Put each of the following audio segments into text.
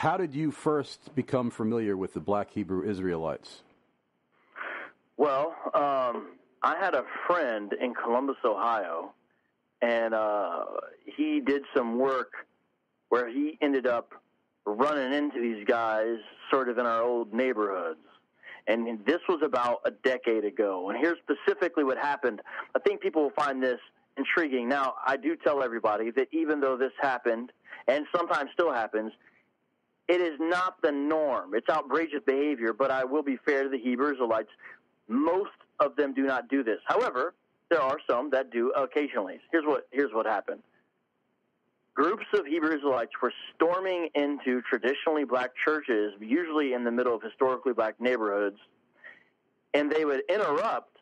how did you first become familiar with the Black Hebrew Israelites? Well, I had a friend in Columbus, Ohio, and he did some work where he ended up running into these guys sort of in our old neighborhoods. And this was about a decade ago. And here's specifically what happened. I think people will find this intriguing. Now, I do tell everybody that even though this happened, and sometimes still happens, it is not the norm. It's outrageous behavior, but I will be fair to the Hebrew Israelites. Most of them do not do this. However, there are some that do occasionally. Here's what happened. Groups of Hebrew Israelites were storming into traditionally black churches, usually in the middle of historically black neighborhoods, and they would interrupt,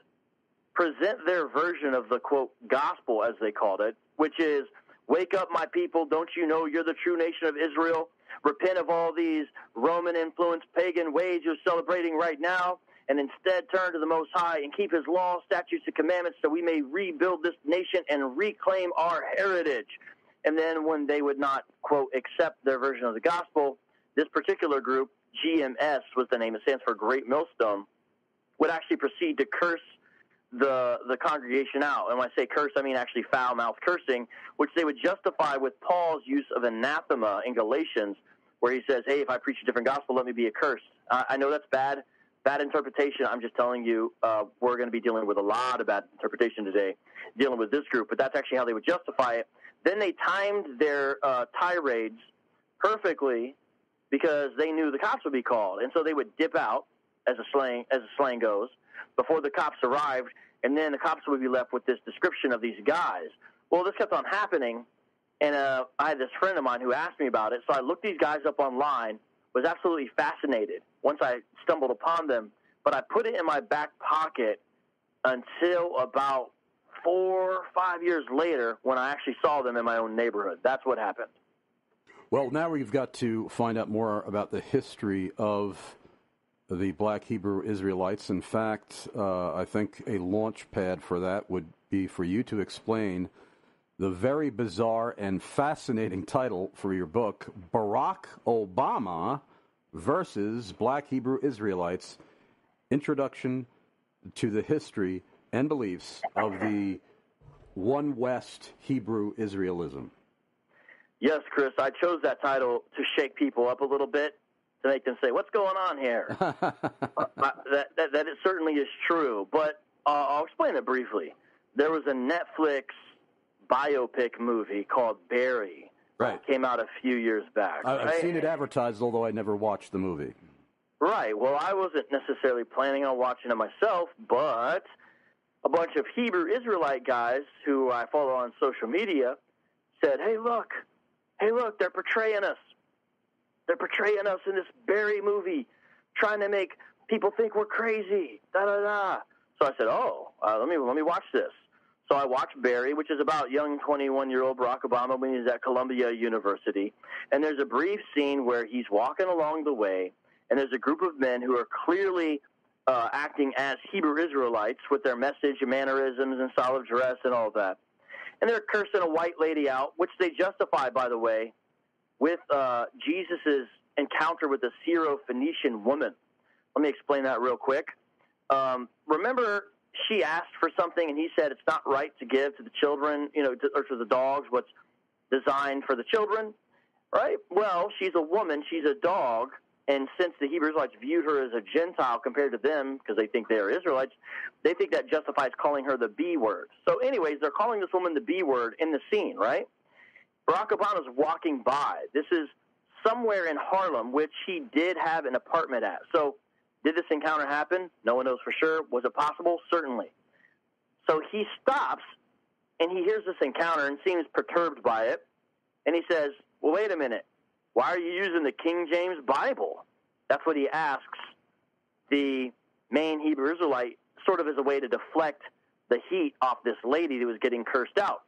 present their version of the, quote, gospel, as they called it, which is, wake up, my people, don't you know you're the true nation of Israel? Repent of all these Roman-influenced pagan ways you're celebrating right now, and instead turn to the Most High and keep his law, statutes, and commandments so we may rebuild this nation and reclaim our heritage. And then when they would not, quote, accept their version of the gospel, this particular group, GMS was the name, it stands for Great Millstone, would actually proceed to curse the congregation out. And when I say curse, I mean actually foul-mouthed cursing, which they would justify with Paul's use of anathema in Galatians, where he says, hey, if I preach a different gospel, let me be accursed. I know that's bad interpretation. I'm just telling you we're going to be dealing with a lot of bad interpretation today, dealing with this group, but that's actually how they would justify it. Then they timed their tirades perfectly because they knew the cops would be called. And so they would dip out, as the slang goes, before the cops arrived, and then the cops would be left with this description of these guys. Well, this kept on happening, and I had this friend of mine who asked me about it, so I looked these guys up online, was absolutely fascinated once I stumbled upon them, but I put it in my back pocket until about 4 or 5 years later when I actually saw them in my own neighborhood. That's what happened. Well, now we've got to find out more about the history of the Black Hebrew Israelites. In fact, I think a launch pad for that would be for you to explain the very bizarre and fascinating title for your book, Barack Obama versus Black Hebrew Israelites, Introduction to the History and Beliefs of the One West Hebrew Israelism. Yes, Chris, I chose that title to shake people up a little bit, to make them say, what's going on here? That it certainly is true, but I'll explain it briefly. There was a Netflix biopic movie called Barry. Right. It came out a few years back. I've seen it advertised, although I never watched the movie. Right. Well, I wasn't necessarily planning on watching it myself, but a bunch of Hebrew Israelite guys who I follow on social media said, hey, look, they're portraying us. They're portraying us in this Barry movie, trying to make people think we're crazy, da-da-da. So I said, let me watch this. So I watched Barry, which is about young 21-year-old Barack Obama when he's at Columbia University. And there's a brief scene where he's walking along the way, and there's a group of men who are clearly acting as Hebrew Israelites with their message and mannerisms and style of dress and all of that. And they're cursing a white lady out, which they justify, by the way, with Jesus' encounter with the Syro-Phoenician woman. Let me explain that real quick. Remember, she asked for something, and he said it's not right to give to the children, or to the dogs what's designed for the children, right? Well, she's a woman, she's a dog, and since the Hebrew Israelites viewed her as a Gentile compared to them, because they think they are Israelites, they think that justifies calling her the B word. So anyways, they're calling this woman the B word in the scene, right? Barack Obama's walking by. This is somewhere in Harlem, which he did have an apartment at. So did this encounter happen? No one knows for sure. Was it possible? Certainly. So he stops, and he hears this encounter and seems perturbed by it. And he says, well, wait a minute. Why are you using the King James Bible? That's what he asks the main Hebrew Israelite, sort of as a way to deflect the heat off this lady who was getting cursed out.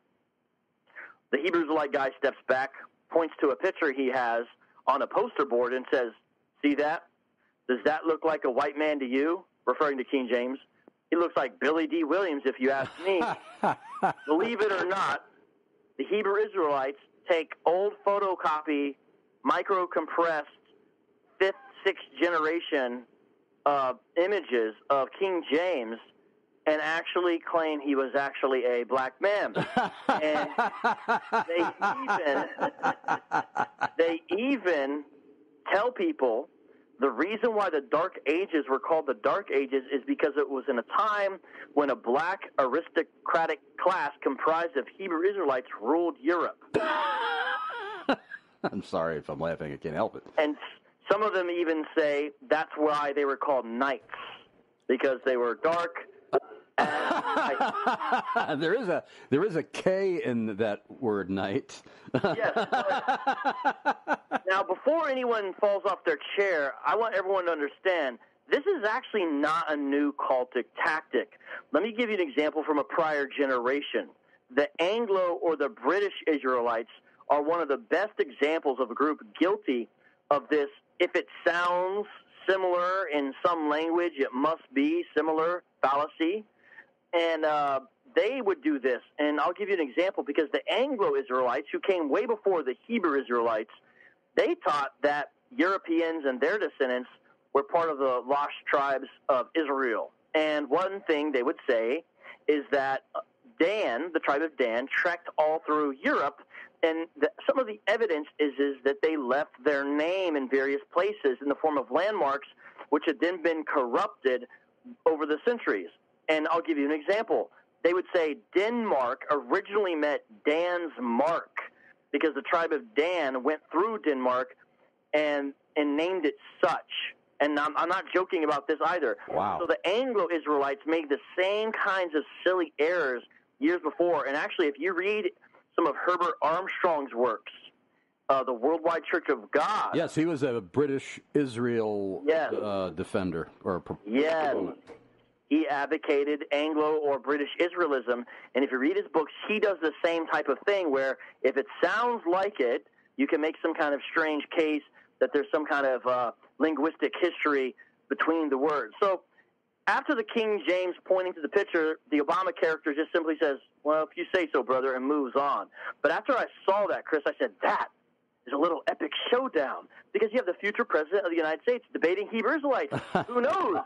The Hebrew Israelite guy steps back, points to a picture he has on a poster board and says, see that? Does that look like a white man to you? Referring to King James. He looks like Billy D. Williams, if you ask me. Believe it or not, the Hebrew Israelites take old photocopy, micro-compressed fifth, sixth generation images of King James and actually claim he was actually a black man. And they even tell people the reason why the Dark Ages were called the Dark Ages is because it was in a time when a black aristocratic class comprised of Hebrew Israelites ruled Europe. I'm sorry if I'm laughing. I can't help it. And some of them even say that's why they were called knights, because they were dark. There is a K in that word knight. Yes. Now, before anyone falls off their chair, I want everyone to understand this is actually not a new cultic tactic. Let me give you an example from a prior generation. The Anglo or the British Israelites are one of the best examples of a group guilty of this. If it sounds similar in some language, it must be similar fallacy. And they would do this. And I'll give you an example, because the Anglo-Israelites, who came way before the Hebrew Israelites, they taught that Europeans and their descendants were part of the lost tribes of Israel. And one thing they would say is that Dan, the tribe of Dan, trekked all through Europe, and some of the evidence is that they left their name in various places in the form of landmarks, which had then been corrupted over the centuries. And I'll give you an example. They would say Denmark originally meant Dan's mark, because the tribe of Dan went through Denmark and named it such. And I'm not joking about this either. Wow. So the Anglo-Israelites made the same kinds of silly errors years before. And actually, if you read some of Herbert Armstrong's works, the Worldwide Church of God. Yes, he was a British Israel defender. Yes. He advocated Anglo or British Israelism, and if you read his books, he does the same type of thing where if it sounds like it, you can make some kind of strange case that there's some kind of linguistic history between the words. So after the King James pointing to the picture, the Obama character just simply says, well, if you say so, brother, and moves on. But after I saw that, Chris, I said, that is a little epic showdown, because you have the future president of the United States debating Hebrew Israelites. Who knows?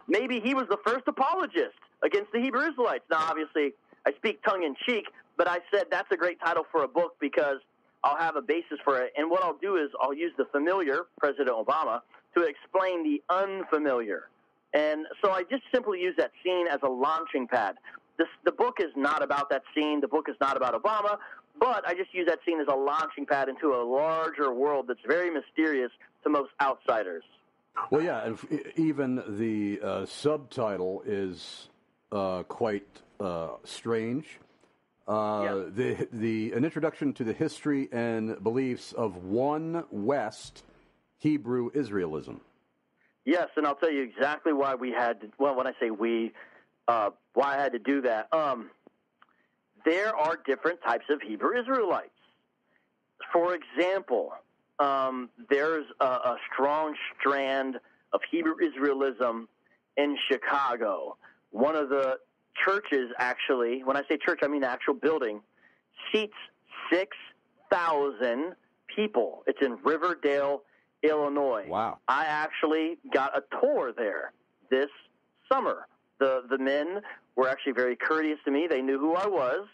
Maybe he was the first apologist against the Hebrew Israelites. Now, obviously, I speak tongue-in-cheek, but I said that's a great title for a book because I'll have a basis for it. And what I'll do is I'll use the familiar, President Obama, to explain the unfamiliar. And so I just simply use that scene as a launching pad. The book is not about that scene. The book is not about Obama. But I just use that scene as a launching pad into a larger world that's very mysterious to most outsiders. Well, yeah, and even the subtitle is quite strange. An introduction to the history and beliefs of One West Hebrew Israelism. Yes, and I'll tell you exactly why we had to, well, when I say we, why I had to do that. There are different types of Hebrew Israelites. For example, there's a strong strand of Hebrew Israelism in Chicago. One of the churches, actually, when I say church, I mean the actual building, seats 6,000 people. It's in Riverdale, Illinois. Wow. I actually got a tour there this summer. The men were actually very courteous to me. They knew who I was,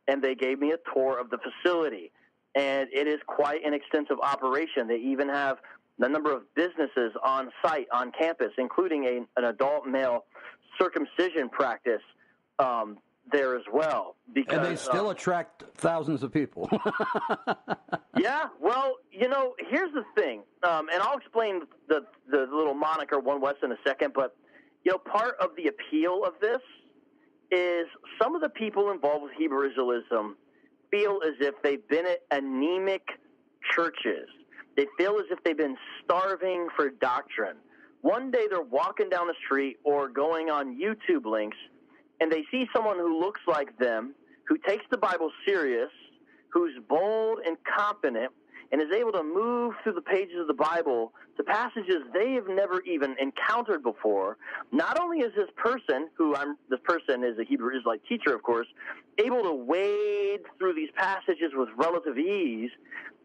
and they gave me a tour of the facility. And it is quite an extensive operation. They even have a number of businesses on site, on campus, including an adult male circumcision practice there as well. Because, and they still attract thousands of people. Yeah, well, here's the thing, and I'll explain the little moniker One West in a second, but, part of the appeal of this is some of the people involved with Hebrew Israelism feel as if they've been at anemic churches. They feel as if they've been starving for doctrine. One day they're walking down the street or going on YouTube links, and they see someone who looks like them, who takes the Bible serious, who's bold and confident, and is able to move through the pages of the Bible to passages they have never even encountered before. Not only is this person, this person is a Hebrew Israelite teacher, of course, able to wade through these passages with relative ease,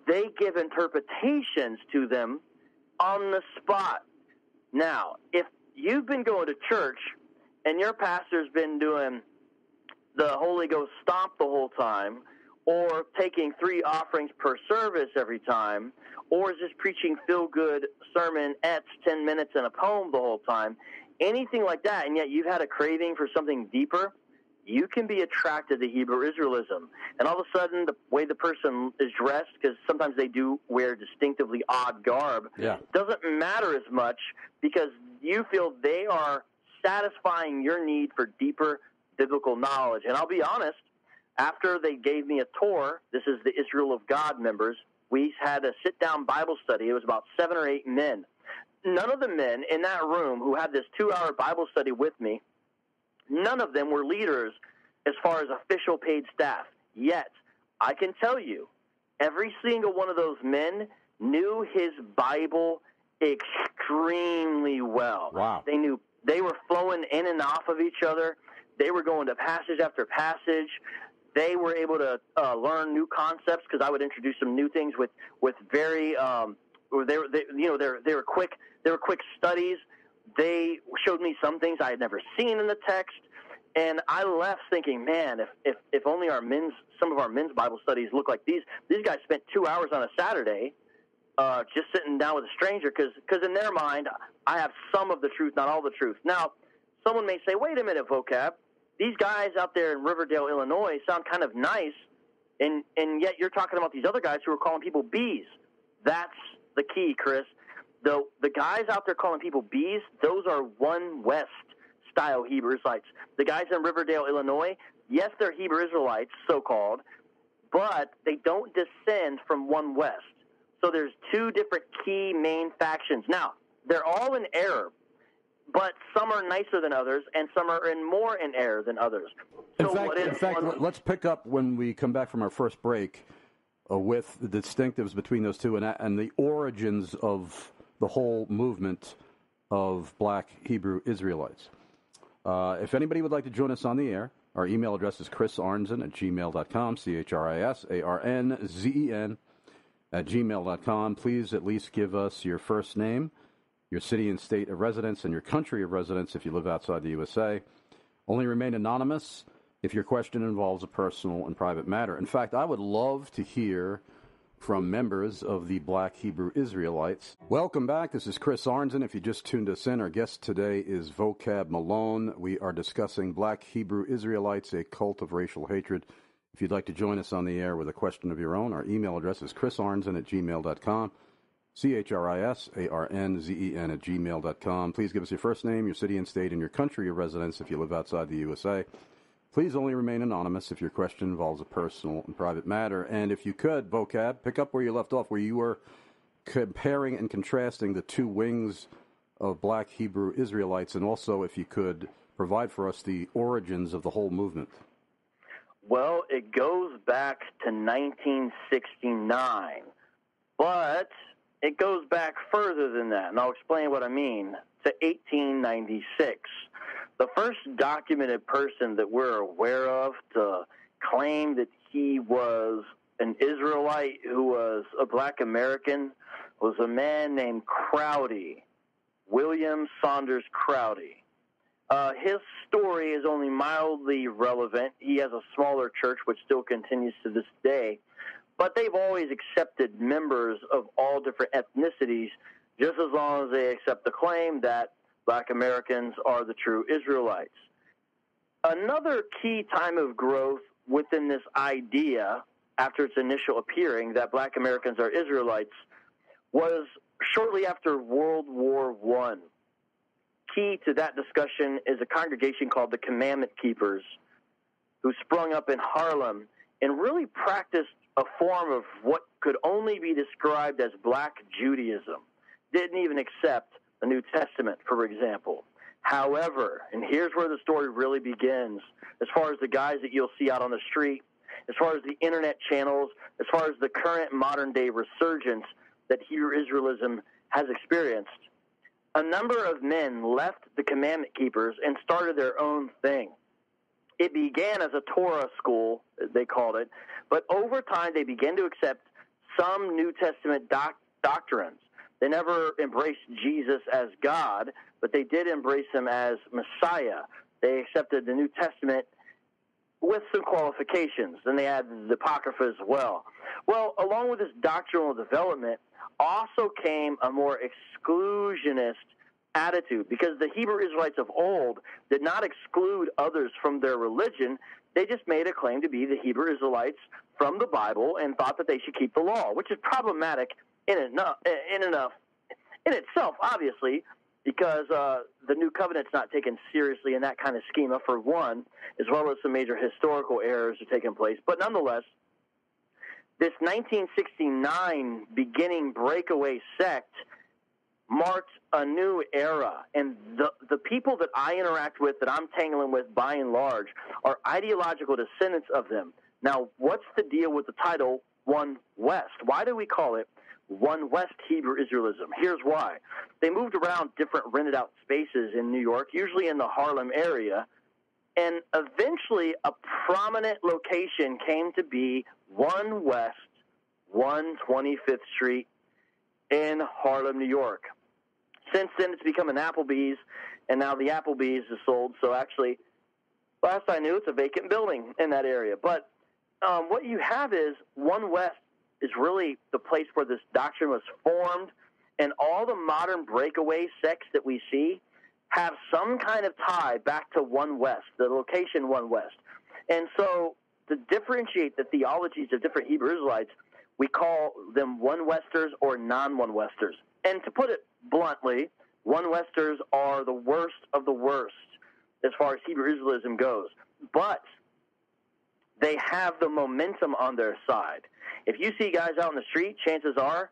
they give interpretations to them on the spot. Now, if you've been going to church and your pastor's been doing the Holy Ghost stomp the whole time, or taking 3 offerings per service every time, or is just preaching feel-good sermon-ettes, 10 minutes and a poem the whole time, anything like that, and yet you've had a craving for something deeper, you can be attracted to Hebrew Israelism. And all of a sudden, the way the person is dressed, because sometimes they do wear distinctively odd garb, doesn't matter as much because you feel they are satisfying your need for deeper biblical knowledge. And I'll be honest, after they gave me a tour, this is the Israel of God members, we had a sit-down Bible study. It was about 7 or 8 men. None of the men in that room who had this 2-hour Bible study with me, none of them were leaders as far as official paid staff. Yet, I can tell you, every single one of those men knew his Bible extremely well. Wow. They were flowing in and off of each other. They were going to passage after passage. They were able to learn new concepts because I would introduce some new things with very they were quick studies. They showed me some things I had never seen in the text, and I left thinking, man, if only some of our men's Bible studies look like these. These guys spent 2 hours on a Saturday just sitting down with a stranger because in their mind I have some of the truth, not all the truth. Now, someone may say, wait a minute, vocab. These guys out there in Riverdale, Illinois sound kind of nice, and yet you're talking about these other guys who are calling people bees. That's the key, Chris. The guys out there calling people bees, those are One West style Hebrew Israelites. The guys in Riverdale, Illinois, yes, they're Hebrew Israelites, so-called, but they don't descend from One West. So there's 2 different key main factions. Now, they're all in error, but some are nicer than others, and some are more in error than others. So in fact, let's pick up when we come back from our first break with the distinctives between those two and the origins of the whole movement of Black Hebrew Israelites. If anybody would like to join us on the air, our email address is chrisarnzen@gmail.com, CHRISARNZEN @gmail.com. Please at least give us your first name, your city and state of residence, and your country of residence if you live outside the USA. Only remain anonymous if your question involves a personal and private matter. In fact, I would love to hear from members of the Black Hebrew Israelites. Welcome back. This is Chris Arnzen. If you just tuned us in, our guest today is VOCAB Malone. We are discussing Black Hebrew Israelites, a cult of racial hatred. If you'd like to join us on the air with a question of your own, our email address is chrisarnzen@gmail.com. CHRISARNZEN @gmail.com. Please give us your first name, your city and state, and your country of residence if you live outside the USA. Please only remain anonymous if your question involves a personal and private matter. And if you could, vocab, pick up where you left off, where you were comparing and contrasting the 2 wings of Black Hebrew Israelites, and also, if you could, provide for us the origins of the whole movement. Well, it goes back to 1969, but it goes back further than that, and I'll explain what I mean, to 1896. The first documented person that we're aware of to claim that he was an Israelite who was a Black American was a man named Crowdy, William Saunders Crowdy. His story is only mildly relevant. He has a smaller church, which still continues to this day. But they've always accepted members of all different ethnicities, just as long as they accept the claim that Black Americans are the true Israelites. Another key time of growth within this idea, after its initial appearing, that Black Americans are Israelites, was shortly after World War I. Key to that discussion is a congregation called the Commandment Keepers, who sprung up in Harlem and really practiced a form of what could only be described as Black Judaism. Didn't even accept the New Testament, for example. However, and here's where the story really begins, as far as the guys that you'll see out on the street, as far as the internet channels, as far as the current modern-day resurgence that Hebrew Israelism has experienced, a number of men left the Commandment Keepers and started their own thing. It began as a Torah school, they called it, but over time they began to accept some New Testament doctrines. They never embraced Jesus as God, but they did embrace him as Messiah. They accepted the New Testament with some qualifications. Then they had the Apocrypha as well. Well, along with this doctrinal development also came a more exclusionist attitude, because the Hebrew Israelites of old did not exclude others from their religion. They just made a claim to be the Hebrew Israelites from the Bible and thought that they should keep the law, which is problematic in itself, obviously, because the New Covenant's not taken seriously in that kind of schema, for one, as well as some major historical errors are taking place. But nonetheless, this 1969 beginning breakaway sect marked a new era, and the people that I interact with, that I'm tangling with by and large, are ideological descendants of them. Now, what's the deal with the title One West? Why do we call it One West Hebrew Israelism? Here's why. They moved around different rented out spaces in New York, usually in the Harlem area, and eventually a prominent location came to be One West, 125th Street in Harlem, New York. Since then, it's become an Applebee's, and now the Applebee's is sold. So actually, last I knew, it's a vacant building in that area. But what you have is One West is really the place where this doctrine was formed, and all the modern breakaway sects that we see have some kind of tie back to One West, the location One West. And so to differentiate the theologies of different Hebrew Israelites, we call them One Westers or non-One Westers. And to put it bluntly, One Westers are the worst of the worst as far as Hebrew Israelism goes. But they have the momentum on their side. If you see guys out in the street, chances are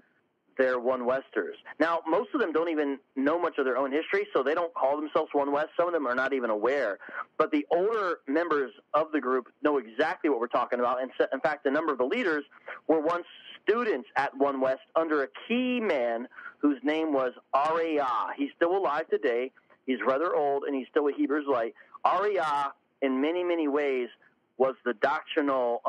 they're One Westers. Now, most of them don't even know much of their own history, so they don't call themselves One West. Some of them are not even aware. But the older members of the group know exactly what we're talking about. And in fact, a number of the leaders were once students at One West under a key man whose name was Ariah. He's still alive today. He's rather old, and he's still a Hebrew Israelite. Ariah, in many, many ways, was the doctrinal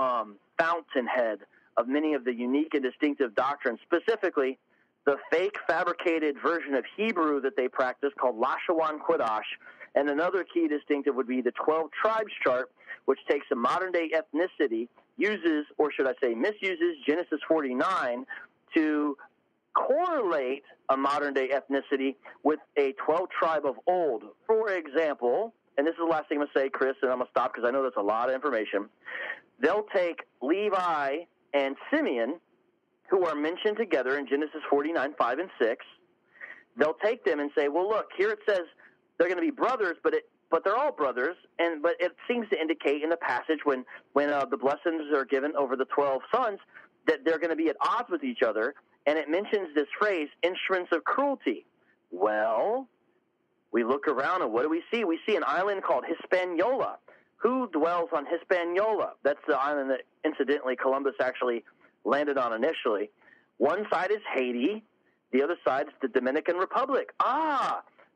fountainhead of many of the unique and distinctive doctrines, specifically the fake fabricated version of Hebrew that they practice called Lashawan Kodash. And another key distinctive would be the 12 tribes chart, which takes a modern-day ethnicity, uses, or should I say misuses, Genesis 49 to correlate a modern-day ethnicity with a 12 tribe of old. For example, and this is the last thing I'm going to say, Chris, and I'm going to stop because I know that's a lot of information. They'll take Levi and Simeon, who are mentioned together in Genesis 49, 5, and 6. They'll take them and say, well, look, here it says they're going to be brothers, but they're all brothers, but it seems to indicate in the passage when the blessings are given over the 12 sons that they're going to be at odds with each other, and it mentions this phrase, instruments of cruelty. Well, we look around, and what do we see? We see an island called Hispaniola. Who dwells on Hispaniola? That's the island that, incidentally, Columbus actually landed on initially. One side is Haiti. The other side is the Dominican Republic.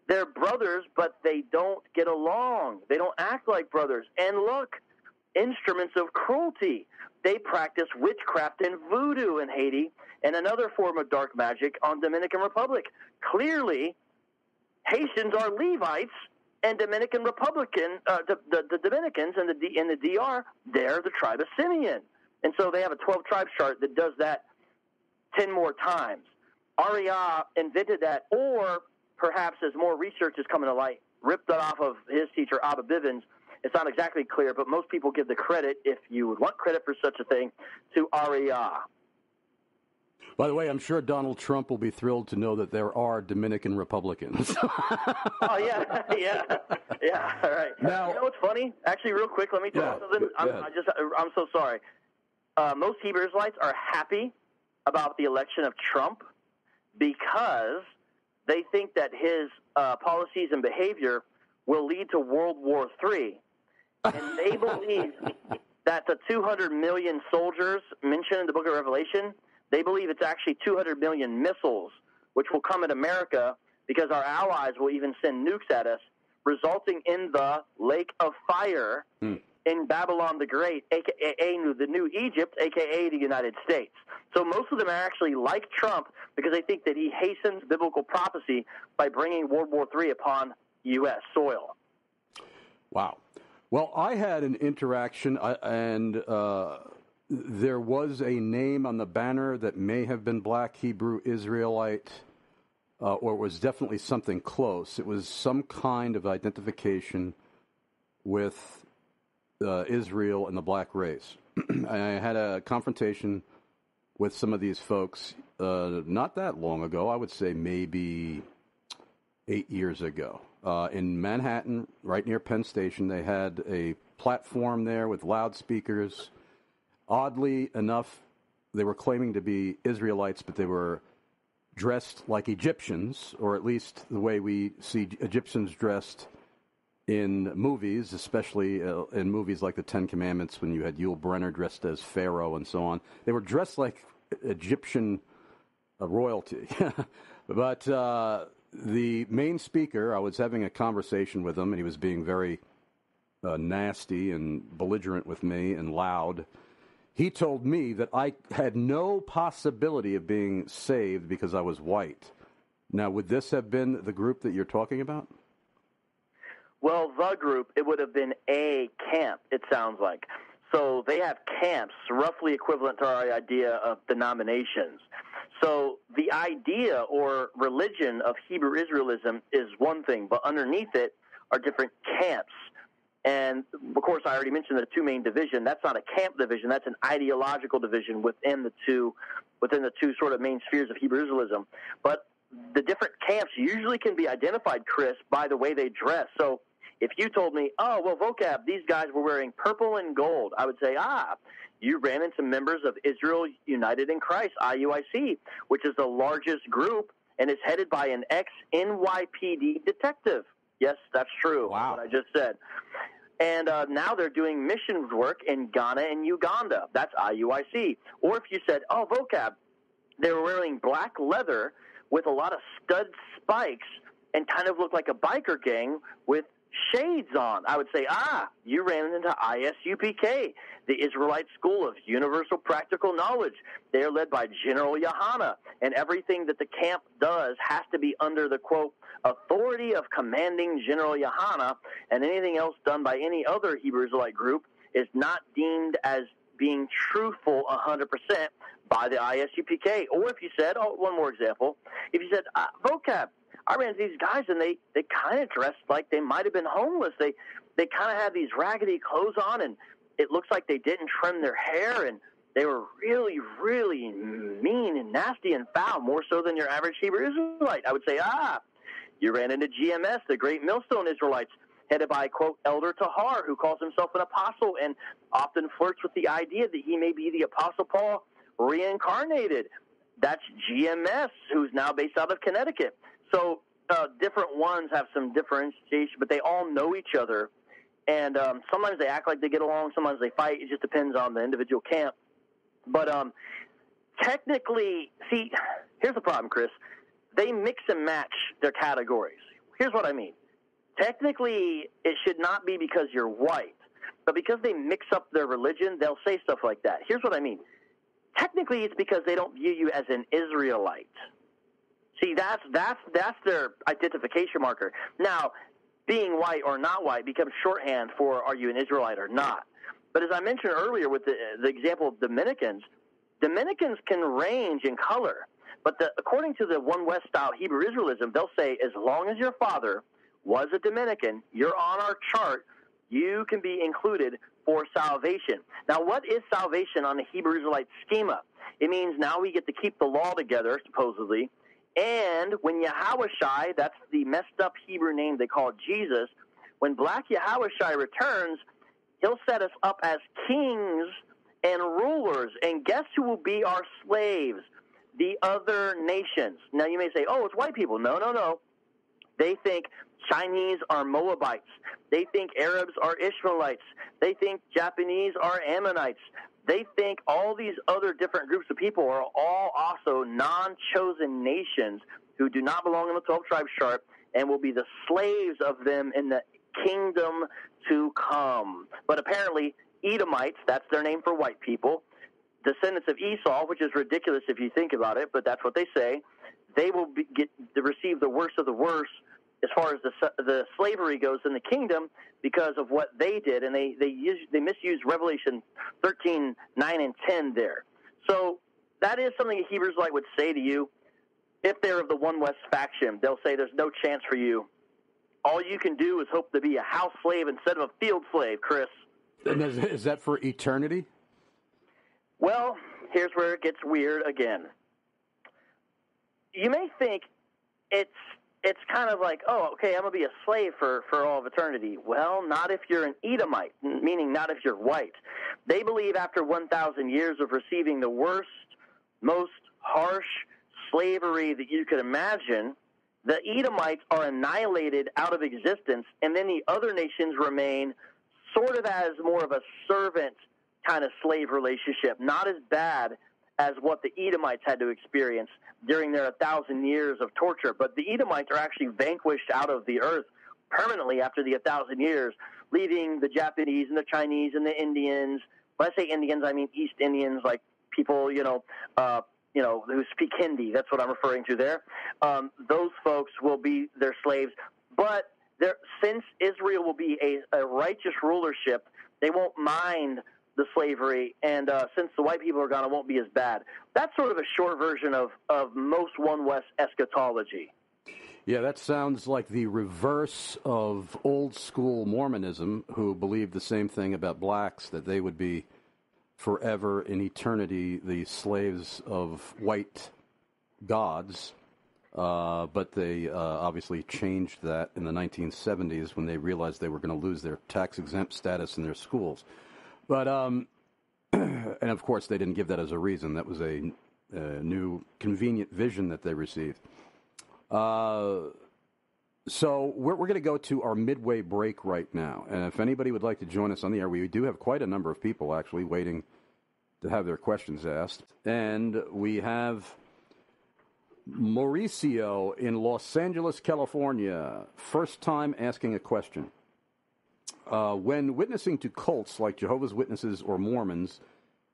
They're brothers, but they don't get along. They don't act like brothers. And look, instruments of cruelty. They practice witchcraft and voodoo in Haiti and another form of dark magic on Dominican Republic. Clearly, Haitians are Levites, and Dominican Republican, the Dominicans in the DR, they're the tribe of Simeon. And so they have a 12 tribes chart that does that 10 more times. Ariah invented that, or perhaps as more research is coming to light, ripped that off of his teacher, Abba Bivens. It's not exactly clear, but most people give the credit, if you would want credit for such a thing, to Ariah. By the way, I'm sure Donald Trump will be thrilled to know that there are Dominican Republicans. Oh, yeah, all right. Now, you know what's funny? Actually, real quick, let me tell you something. I'm so sorry. Most Hebrew Israelites are happy about the election of Trump because they think that his policies and behavior will lead to World War III. And they believe that the 200 million soldiers mentioned in the book of Revelation, they believe it's actually 200 million missiles, which will come at America because our allies will even send nukes at us, resulting in the lake of fire in Babylon the Great, a.k.a. the New Egypt, a.k.a. the United States. So most of them are actually like Trump because they think that he hastens biblical prophecy by bringing World War III upon U.S. soil. Wow. Well, I had an interaction, and there was a name on the banner that may have been Black Hebrew Israelite, or it was definitely something close. It was some kind of identification with Israel and the black race. I had a confrontation with some of these folks not that long ago. I would say maybe 8 years ago. In Manhattan, right near Penn Station, they had a platform there with loudspeakers. Oddly enough, they were claiming to be Israelites, but they were dressed like Egyptians, or at least the way we see Egyptians dressed in movies, especially in movies like The Ten Commandments, when you had Yul Brynner dressed as Pharaoh and so on. They were dressed like Egyptian royalty. But the main speaker, I was having a conversation with him, and he was being very nasty and belligerent with me and loud. He told me that I had no possibility of being saved because I was white. Now, would this have been the group that you're talking about? Well, the group, it would have been a camp, it sounds like. So they have camps, roughly equivalent to our idea of denominations. So the idea or religion of Hebrew Israelism is one thing, but underneath it are different camps. And, of course, I already mentioned the two main division. That's not a camp division. That's an ideological division within the two sort of main spheres of Hebrew Israelism. But the different camps usually can be identified, Chris, by the way they dress. So if you told me, oh, well, VOCAB, these guys were wearing purple and gold, I would say, you ran into members of Israel United in Christ, IUIC, which is the largest group and is headed by an ex-NYPD detective. Yes, that's true, wow. What I just said. And now they're doing missions work in Ghana and Uganda. That's IUIC. Or if you said, oh, VOCAB, they were wearing black leather with a lot of stud spikes and kind of looked like a biker gang with shades on, I would say, you ran into ISUPK, the Israelite School of Universal Practical Knowledge. They are led by General Yohana, and everything that the camp does has to be under the, quote, authority of commanding General Yohana, and anything else done by any other Hebrew Israelite group is not deemed as being truthful 100% by the ISUPK. Or if you said, one more example, if you said, VOCAB, I ran into these guys, and they kind of dressed like they might have been homeless. They kind of had these raggedy clothes on, and it looks like they didn't trim their hair, and they were really, really mean and nasty and foul, more so than your average Hebrew Israelite. I would say, you ran into GMS, the Great Millstone Israelites, headed by, quote, Elder Tahar, who calls himself an apostle and often flirts with the idea that he may be the Apostle Paul reincarnated. That's GMS, who's now based out of Connecticut. So different ones have some differentiation, but they all know each other. And sometimes they act like they get along, sometimes they fight. It just depends on the individual camp. But technically, see, here's the problem, Chris. They mix and match their categories. Here's what I mean. Technically, it should not be because you're white, but because they mix up their religion, they'll say stuff like that. Here's what I mean. Technically, it's because they don't view you as an Israelite. See, that's their identification marker. Now, being white or not white becomes shorthand for are you an Israelite or not. But as I mentioned earlier with the example of Dominicans can range in color. But according to the One West style Hebrew Israelism, they'll say as long as your father was a Dominican, you're on our chart, you can be included for salvation. Now, what is salvation on the Hebrew Israelite schema? It means now we get to keep the law together, supposedly. And when Yahushai, that's the messed up Hebrew name they call Jesus, when Black Yahushai returns, he'll set us up as kings and rulers. And guess who will be our slaves? The other nations. Now you may say, oh, it's white people. No. They think Chinese are Moabites. They think Arabs are Ishmaelites. They think Japanese are Ammonites. They think all these other different groups of people are all also non-chosen nations who do not belong in the 12 tribes chart and will be the slaves of them in the kingdom to come. But apparently, Edomites, that's their name for white people, descendants of Esau, which is ridiculous if you think about it, but that's what they say, they will receive the worst of the worst as far as the slavery goes in the kingdom because of what they did, and they misused Revelation 13, 9, and 10 there. So that is something a Hebrew Israelite would say to you. If they're of the One West faction, they'll say there's no chance for you. All you can do is hope to be a house slave instead of a field slave, Chris. And is that for eternity? Well, here's where it gets weird again. You may think it's kind of like, oh, okay, I'm going to be a slave for all of eternity. Well, not if you're an Edomite, meaning not if you're white. They believe after 1,000 years of receiving the worst, most harsh slavery that you could imagine, the Edomites are annihilated out of existence, and then the other nations remain sort of as more of a servant kind of slave relationship, not as bad as what the Edomites had to experience during their 1,000 years of torture. But the Edomites are actually vanquished out of the earth permanently after the 1,000 years, leaving the Japanese and the Chinese and the Indians. When I say Indians, I mean East Indians, like people, who speak Hindi. That's what I'm referring to there. Those folks will be their slaves. But since Israel will be a righteous rulership, they won't mind the slavery, and since the white people are gone, it won't be as bad. That's sort of a short version of most One West eschatology. Yeah, that sounds like the reverse of old-school Mormonism, who believed the same thing about blacks, that they would be forever in eternity the slaves of white gods. But they obviously changed that in the 1970s when they realized they were going to lose their tax-exempt status in their schools. But, and of course, they didn't give that as a reason. That was a new convenient vision that they received. So we're going to go to our midway break right now. And if anybody would like to join us on the air, we do have quite a number of people actually waiting to have their questions asked. And we have Mauricio in Los Angeles, California, first time asking a question. When witnessing to cults like Jehovah's Witnesses or Mormons,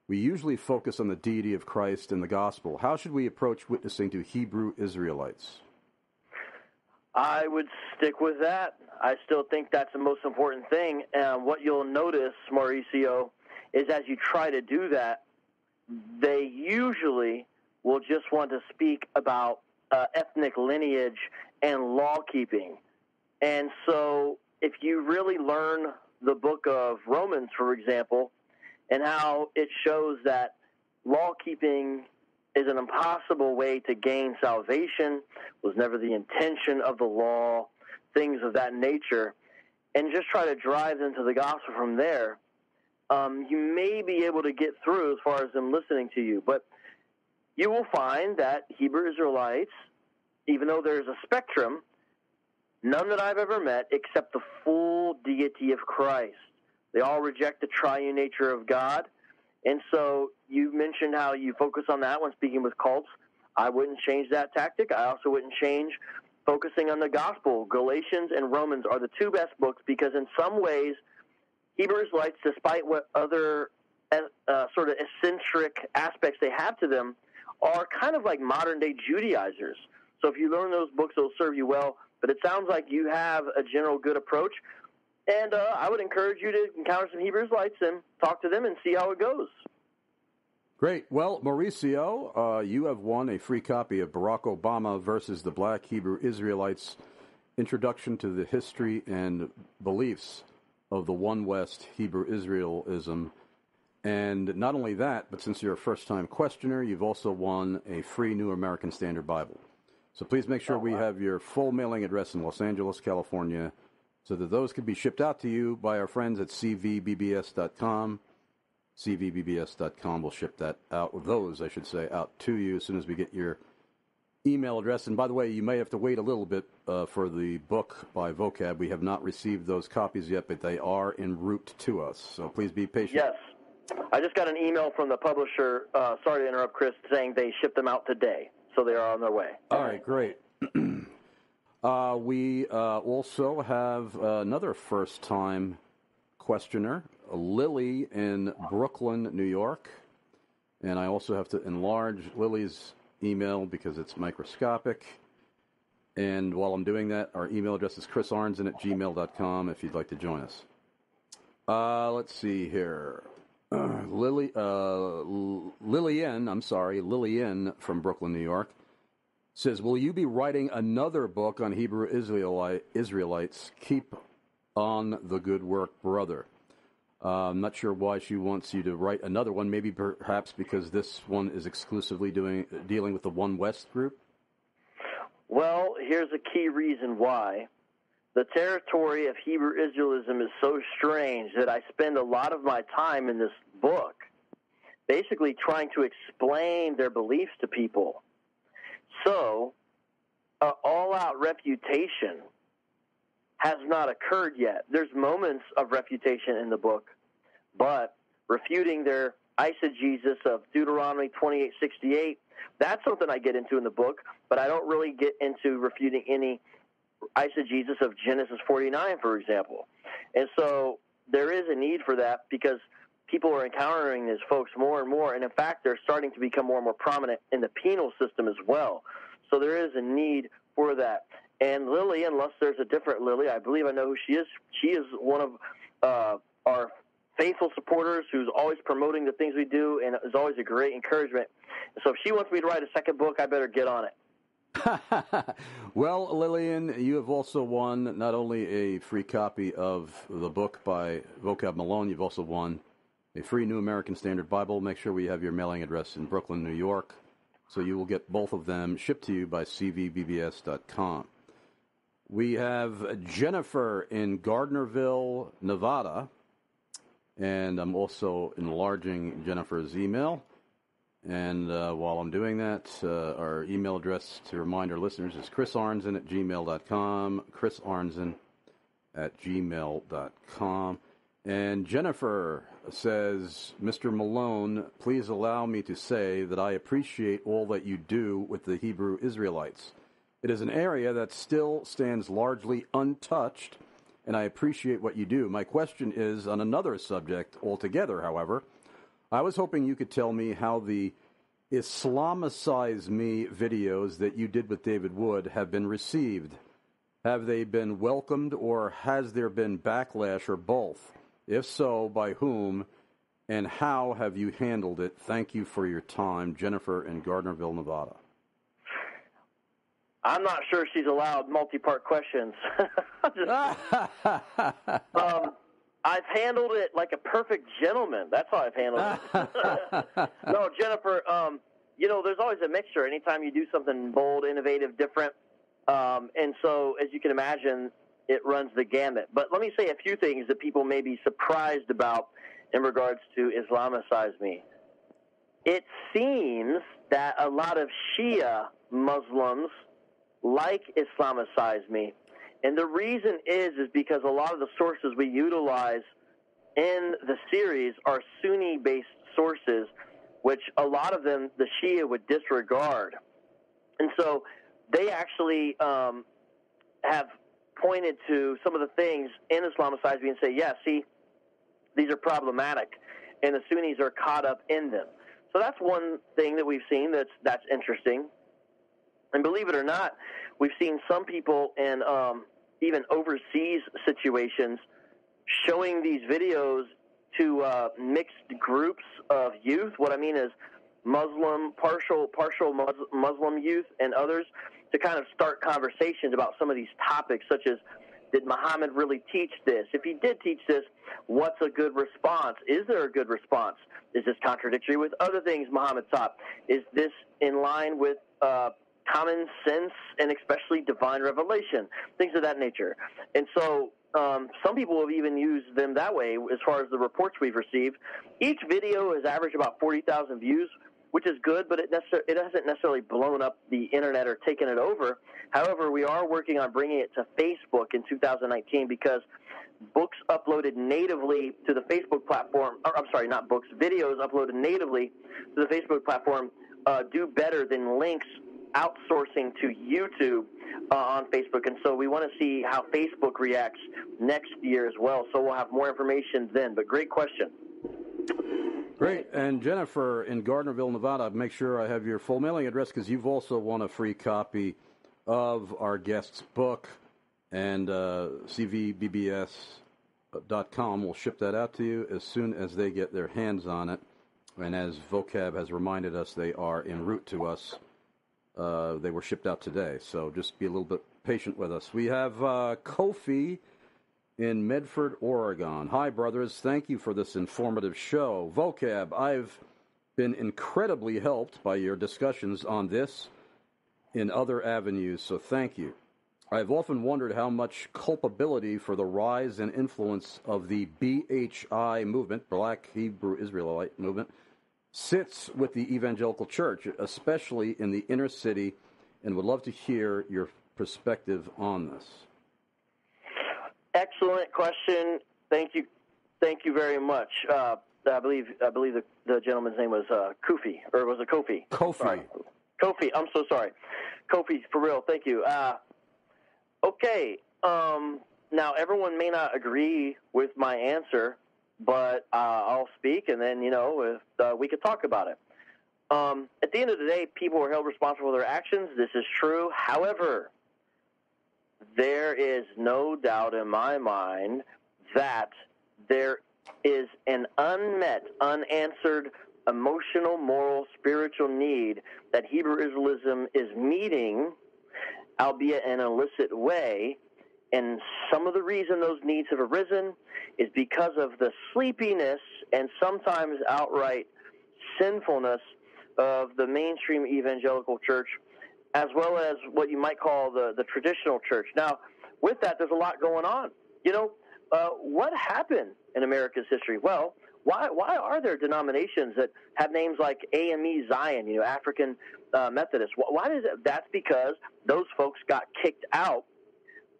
we usually focus on the deity of Christ and the gospel. How should we approach witnessing to Hebrew Israelites? I would stick with that. I still think that's the most important thing. And what you'll notice, Mauricio, is as you try to do that, they usually will just want to speak about ethnic lineage and law-keeping. And so if you really learn the book of Romans, for example, and how it shows that law-keeping is an impossible way to gain salvation, was never the intention of the law, things of that nature, and just try to drive them to the gospel from there, you may be able to get through as far as them listening to you. But you will find that Hebrew Israelites, even though there's a spectrum, none that I've ever met accept the full deity of Christ. They all reject the triune nature of God. And so you mentioned how you focus on that when speaking with cults. I wouldn't change that tactic. I also wouldn't change focusing on the gospel. Galatians and Romans are the two best books because in some ways, Hebrew Israelites, despite what other sort of eccentric aspects they have to them, are kind of like modern-day Judaizers. So if you learn those books, they'll serve you well. But it sounds like you have a general good approach. And I would encourage you to encounter some Hebrew Israelites and talk to them and see how it goes. Great. Well, Mauricio, you have won a free copy of Barack Obama versus the Black Hebrew Israelites, Introduction to the History and Beliefs of the One West Hebrew Israelism. And not only that, but since you're a first-time questioner, you've also won a free New American Standard Bible. So please make sure we have your full mailing address in Los Angeles, California, so that those can be shipped out to you by our friends at cvbbs.com. cvbbs.com will ship that out, or those, I should say, out to you as soon as we get your email address. And by the way, you may have to wait a little bit for the book by VOCAB. We have not received those copies yet, but they are en route to us. So please be patient. Yes. I just got an email from the publisher, sorry to interrupt, Chris, saying they shipped them out today. So they are on their way. All right, great. We also have another first-time questioner, Lily in Brooklyn, New York. And I also have to enlarge Lily's email because it's microscopic. And while I'm doing that, our email address is chrisarnson@gmail.com if you'd like to join us. Let's see here. Lillian from Brooklyn, New York, says, will you be writing another book on Hebrew Israelites? Keep on the good work, brother. I'm not sure why she wants you to write another one, maybe perhaps because this one is exclusively dealing with the One West group? Well, here's a key reason why. The territory of Hebrew Israelism is so strange that I spend a lot of my time in this book basically trying to explain their beliefs to people. So, all-out refutation has not occurred yet. There's moments of refutation in the book, but refuting their eisegesis of Deuteronomy 28:68, that's something I get into in the book, but I don't really get into refuting any eisegesis of Genesis 49, for example. And so there is a need for that because people are encountering these folks more and more, and in fact, they're starting to become more and more prominent in the penal system as well. So there is a need for that. And Lily, unless there's a different Lily, I believe I know who she is. She is one of our faithful supporters who's always promoting the things we do and is always a great encouragement. So if she wants me to write a second book, I better get on it. Well, Lillian, you have also won not only a free copy of the book by VOCAB Malone, you've also won a free New American Standard Bible. Make sure we have your mailing address in Brooklyn, New York, so you will get both of them shipped to you by cvbbs.com. We have Jennifer in Gardnerville, Nevada, and I'm also enlarging Jennifer's email. And while I'm doing that, our email address to remind our listeners is chrisarnson@gmail.com, chrisarnson@gmail.com. And Jennifer says, Mr. Malone, please allow me to say that I appreciate all that you do with the Hebrew Israelites. It is an area that still stands largely untouched, and I appreciate what you do. My question is on another subject altogether, however. I was hoping you could tell me how the Islamicize Me videos that you did with David Wood have been received. Have they been welcomed, or has there been backlash, or both? If so, by whom, and how have you handled it? Thank you for your time. Jennifer in Gardnerville, Nevada. I'm not sure she's allowed multi-part questions. I've handled it like a perfect gentleman. That's how I've handled it. No, Jennifer, there's always a mixture anytime you do something bold, innovative, different. And so, as you can imagine, it runs the gamut. But let me say a few things that people may be surprised about in regards to Islamicize Me. It seems that a lot of Shia Muslims like Islamicize Me. And the reason is because a lot of the sources we utilize in the series are Sunni-based sources, which a lot of them the Shia would disregard. And so they actually have pointed to some of the things in Islamicize Me and say, yeah, see, these are problematic, and the Sunnis are caught up in them. So that's one thing that we've seen that's interesting. And believe it or not, we've seen some people in even overseas situations showing these videos to mixed groups of youth. What I mean is Muslim, partial Muslim youth and others, to kind of start conversations about some of these topics, such as, did Muhammad really teach this? If he did teach this, what's a good response? Is there a good response? Is this contradictory with other things Muhammad taught? Is this in line with common sense and especially divine revelation, things of that nature? And so some people have even used them that way as far as the reports we've received. Each video has averaged about 40,000 views, which is good, but it hasn't necessarily blown up the internet or taken it over. However, we are working on bringing it to Facebook in 2019 because books uploaded natively to the Facebook platform, videos uploaded natively to the Facebook platform do better than links outsourcing to YouTube on Facebook, and so we want to see how Facebook reacts next year as well. So we'll have more information then. But great question. Great. And Jennifer in Gardnerville, Nevada, make sure I have your full mailing address because you've also won a free copy of our guest's book, and cvbbs.com will ship that out to you as soon as they get their hands on it. And as VOCAB has reminded us, they are en route to us. They were shipped out today, so just be a little bit patient with us. We have Kofi in Medford, Oregon. Hi, brothers. Thank you for this informative show. VOCAB, I've been incredibly helped by your discussions on this in other avenues, so thank you. I've often wondered how much culpability for the rise and influence of the BHI movement, Black Hebrew Israelite movement, sits with the evangelical church, especially in the inner city, and would love to hear your perspective on this. Excellent question. Thank you very much. I believe the gentleman's name was Kofi, or was it Kofi? Kofi. Sorry. Kofi. I'm so sorry. Kofi, for real. Thank you. Okay. Now, everyone may not agree with my answer, but I'll speak, and then, we could talk about it. At the end of the day, people are held responsible for their actions. This is true. However, there is no doubt in my mind that there is an unmet, unanswered emotional, moral, spiritual need that Hebrew Israelism is meeting, albeit in an illicit way. And some of the reason those needs have arisen is because of the sleepiness and sometimes outright sinfulness of the mainstream evangelical church, as well as what you might call the traditional church. Now, with that, there's a lot going on. What happened in America's history? Well, why are there denominations that have names like AME Zion, African Methodist? Why is it? That's because those folks got kicked out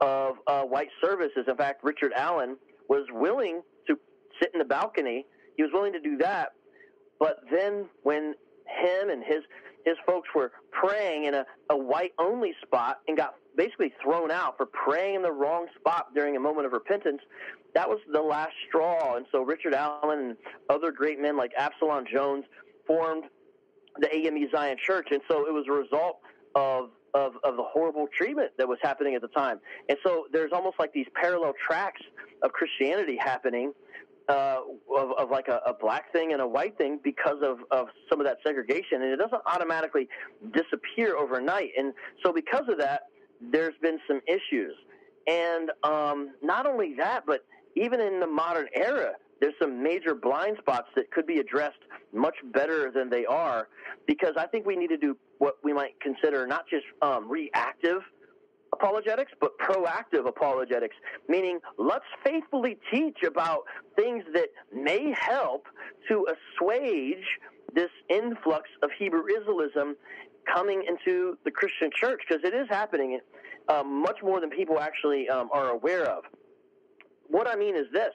of white services. In fact, Richard Allen was willing to sit in the balcony. He was willing to do that. But then when him and his folks were praying in a white-only spot and got basically thrown out for praying in the wrong spot during a moment of repentance, that was the last straw. And so Richard Allen and other great men like Absalom Jones formed the AME Zion Church. And so it was a result of the horrible treatment that was happening at the time. And so there's almost like these parallel tracks of Christianity happening, of like a black thing and a white thing because of some of that segregation. And it doesn't automatically disappear overnight. And so because of that, there's been some issues. And not only that, but even in the modern era, there's some major blind spots that could be addressed much better than they are, because I think we need to do what we might consider not just reactive apologetics, but proactive apologetics, meaning let's faithfully teach about things that may help to assuage this influx of Hebrew Israelism coming into the Christian church, because it is happening much more than people actually are aware of. What I mean is this.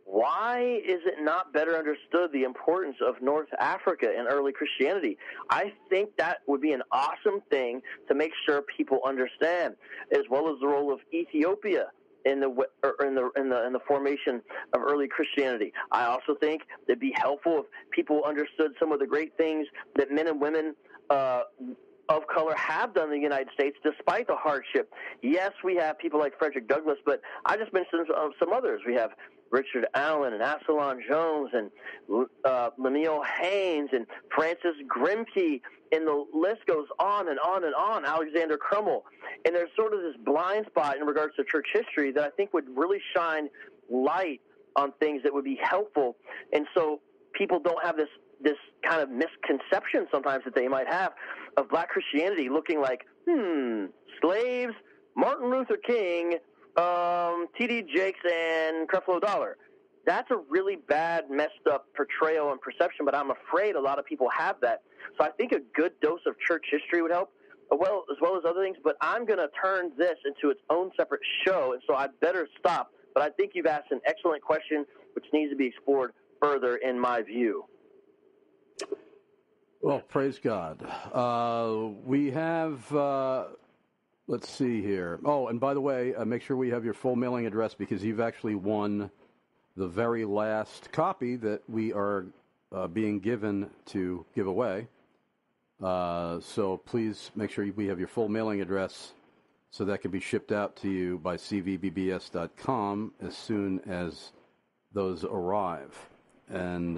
Why is it not better understood the importance of North Africa and early Christianity? I think that would be an awesome thing to make sure people understand, as well as the role of Ethiopia in the formation of early Christianity. I also think it'd be helpful if people understood some of the great things that men and women of color have done in the United States despite the hardship. Yes, we have people like Frederick Douglass, but I just mentioned some others. We have Richard Allen and Absalom Jones and Lemuel Haynes and Francis Grimke, and the list goes on and on and on, Alexander Crummell. And there's sort of this blind spot in regards to church history that I think would really shine light on things that would be helpful. And so people don't have this kind of misconception sometimes that they might have of black Christianity looking like, slaves, Martin Luther King, T.D. Jakes, and Creflo Dollar. That's a really bad, messed up portrayal and perception, but I'm afraid a lot of people have that. So I think a good dose of church history would help, as well as other things, but I'm going to turn this into its own separate show, and so I better stop. But I think you've asked an excellent question, which needs to be explored further in my view. Well, praise God. We have Let's see here. Oh, and by the way, make sure we have your full mailing address because you've actually won the very last copy that we are being given to give away. So please make sure we have your full mailing address so that can be shipped out to you by cvbbs.com as soon as those arrive. And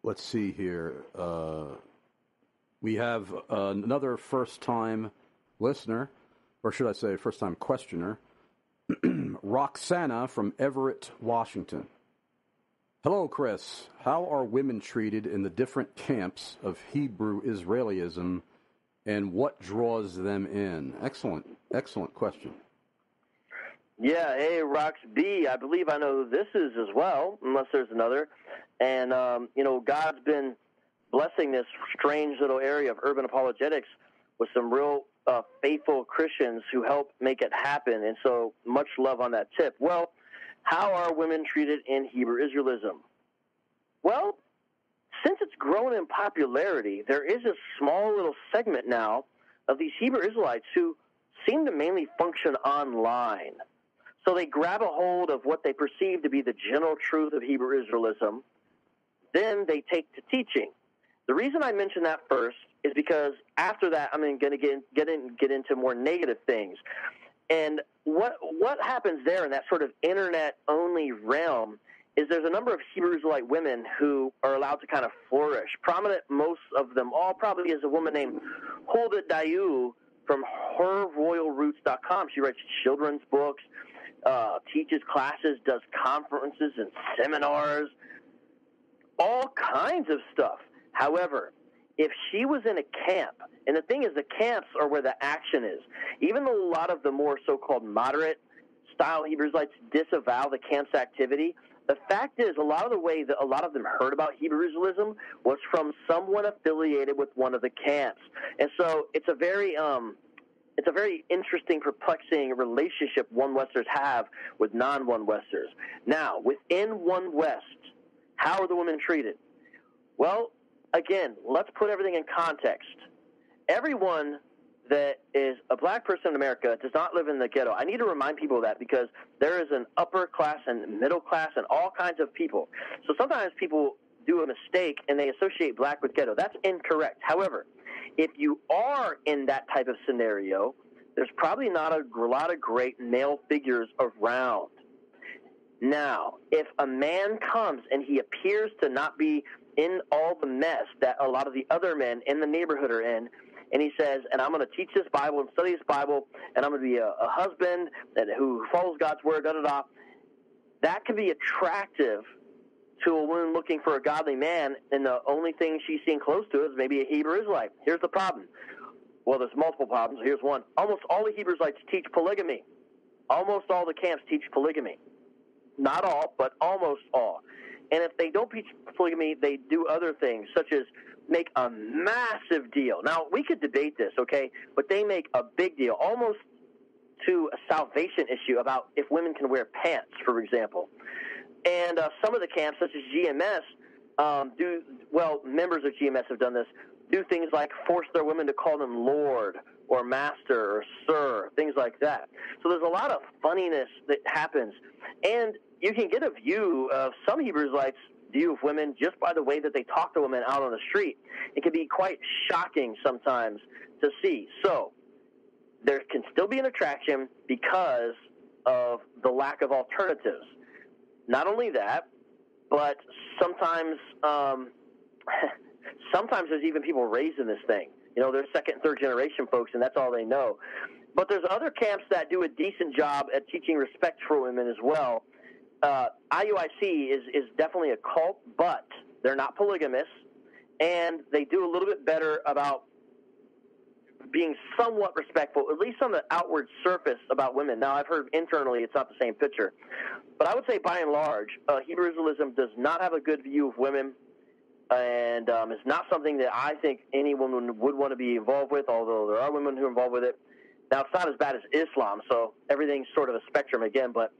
let's see here. We have another first-time listener, or should I say first-time questioner, Roxana from Everett, Washington. Hello, Chris. How are women treated in the different camps of Hebrew Israelism, and what draws them in? Excellent question. Yeah, hey, Rox B, I believe I know who this is as well, unless there's another. And, God's been blessing this strange little area of urban apologetics with some real faithful Christians who help make it happen, and so much love on that tip. Well, how are women treated in Hebrew Israelism? Well, since it's grown in popularity, there is a small little segment now of these Hebrew Israelites who seem to mainly function online. So they grab a hold of what they perceive to be the general truth of Hebrew Israelism, then they take to teaching. The reason I mention that first is because after that, I'm going to get into more negative things. And what happens there in that sort of internet-only realm is there's a number of Hebrew Israelite women who are allowed to kind of flourish. Prominent, most of them all, probably is a woman named Hulda Dayu from herroyalroots.com. She writes children's books, teaches classes, does conferences and seminars, all kinds of stuff. However, if she was in a camp, and the thing is the camps are where the action is, even though a lot of the more so-called moderate-style Hebrew Israelites disavow the camp's activity, the fact is a lot of the way that a lot of them heard about Hebrew Israelism was from someone affiliated with one of the camps. And so it's a very interesting, perplexing relationship One Westers have with non-One Westers. Now, within One West, how are the women treated? Well, again, let's put everything in context. Everyone that is a black person in America does not live in the ghetto. I need to remind people of that because there is an upper class and middle class and all kinds of people. So sometimes people do a mistake and they associate black with ghetto. That's incorrect. However, if you are in that type of scenario, there's probably not a lot of great male figures around. Now, if a man comes and he appears to not be in all the mess that a lot of the other men in the neighborhood are in, and he says, and I'm going to teach this Bible and study this Bible, and I'm going to be a husband who follows God's word, da-da-da, that can be attractive to a woman looking for a godly man, and the only thing she's seeing close to is maybe a Hebrew Israelite. Here's the problem. Well, there's multiple problems. Here's one. Almost all the Hebrew Israelites teach polygamy. Almost all the camps teach polygamy. Not all, but almost all. And if they don't teach polygamy, they do other things, such as make a massive deal. Now, we could debate this, okay, but they make a big deal, almost to a salvation issue about if women can wear pants, for example. And some of the camps, such as GMS, members of GMS have done this, do things like force their women to call them Lord or Master or Sir, things like that. So there's a lot of funniness that happens. And you can get a view of some Hebrew Israelites' view of women just by the way that they talk to women out on the street. It can be quite shocking sometimes to see. So there can still be an attraction because of the lack of alternatives. Not only that, but sometimes sometimes there's even people raised in this thing. You know, they're second and third generation folks, and that's all they know. But there's other camps that do a decent job at teaching respect for women as well. IUIC is definitely a cult, but they're not polygamous, and they do a little bit better about being somewhat respectful, at least on the outward surface, about women. Now, I've heard internally it's not the same picture. But I would say, by and large, Hebrew Israelism does not have a good view of women, and it's not something that I think any woman would want to be involved with, although there are women who are involved with it. Now, it's not as bad as Islam, so everything's sort of a spectrum again, but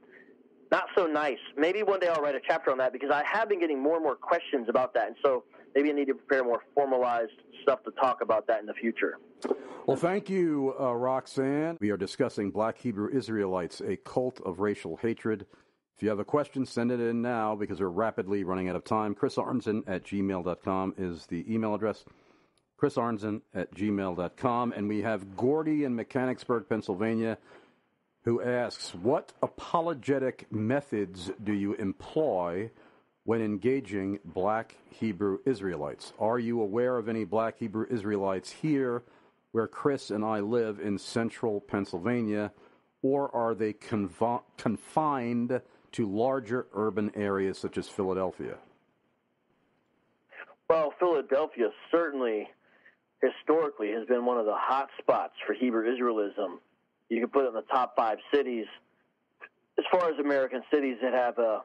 not so nice. Maybe one day I'll write a chapter on that because I have been getting more and more questions about that. And so maybe I need to prepare more formalized stuff to talk about that in the future. Well, thank you, Roxanne. We are discussing Black Hebrew Israelites, a cult of racial hatred. If you have a question, send it in now because we're rapidly running out of time. chrisarnson@gmail.com is the email address. chrisarnson@gmail.com. And we have Gordy in Mechanicsburg, Pennsylvania, who asks, what apologetic methods do you employ when engaging Black Hebrew Israelites? Are you aware of any Black Hebrew Israelites here where Chris and I live in central Pennsylvania, or are they confined to larger urban areas such as Philadelphia? Well, Philadelphia certainly, historically, has been one of the hot spots for Hebrew Israelism. You can put it in the top 5 cities, as far as American cities that have a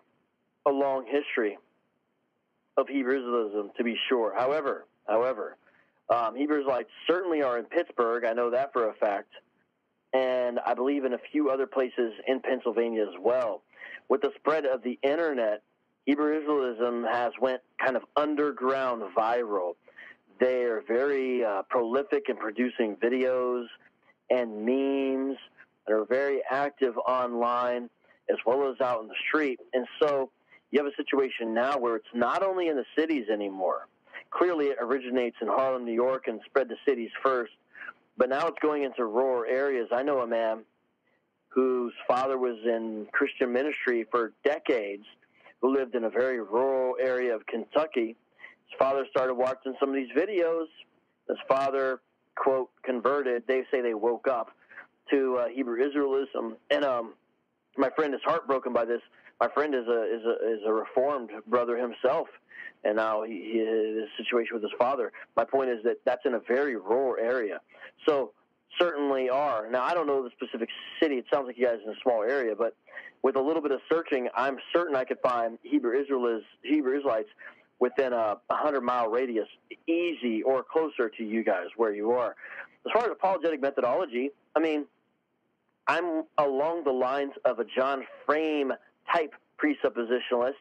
long history of Hebrew Israelism, to be sure. However, Hebrew Israelites certainly are in Pittsburgh. I know that for a fact. And I believe in a few other places in Pennsylvania as well. With the spread of the Internet, Hebrew Israelism has went kind of underground viral. They are very prolific in producing videos and memes. They're very active online as well as out in the street. And so you have a situation now where it's not only in the cities anymore. Clearly it originates in Harlem, New York, and spread to cities first. But now it's going into rural areas. I know a man whose father was in Christian ministry for decades, who lived in a very rural area of Kentucky. His father started watching some of these videos. His father, quote, converted. They say they woke up to Hebrew Israelism. And my friend is heartbroken by this. My friend is a reformed brother himself, and now his situation with his father. My point is that that's in a very rural area. So certainly are. Now, I don't know the specific city. It sounds like you guys are in a small area, but with a little bit of searching, I'm certain I could find Hebrew Israelites within a 100-mile radius, easy or closer to you guys where you are. As far as apologetic methodology, I mean, I'm along the lines of a John Frame type presuppositionalist.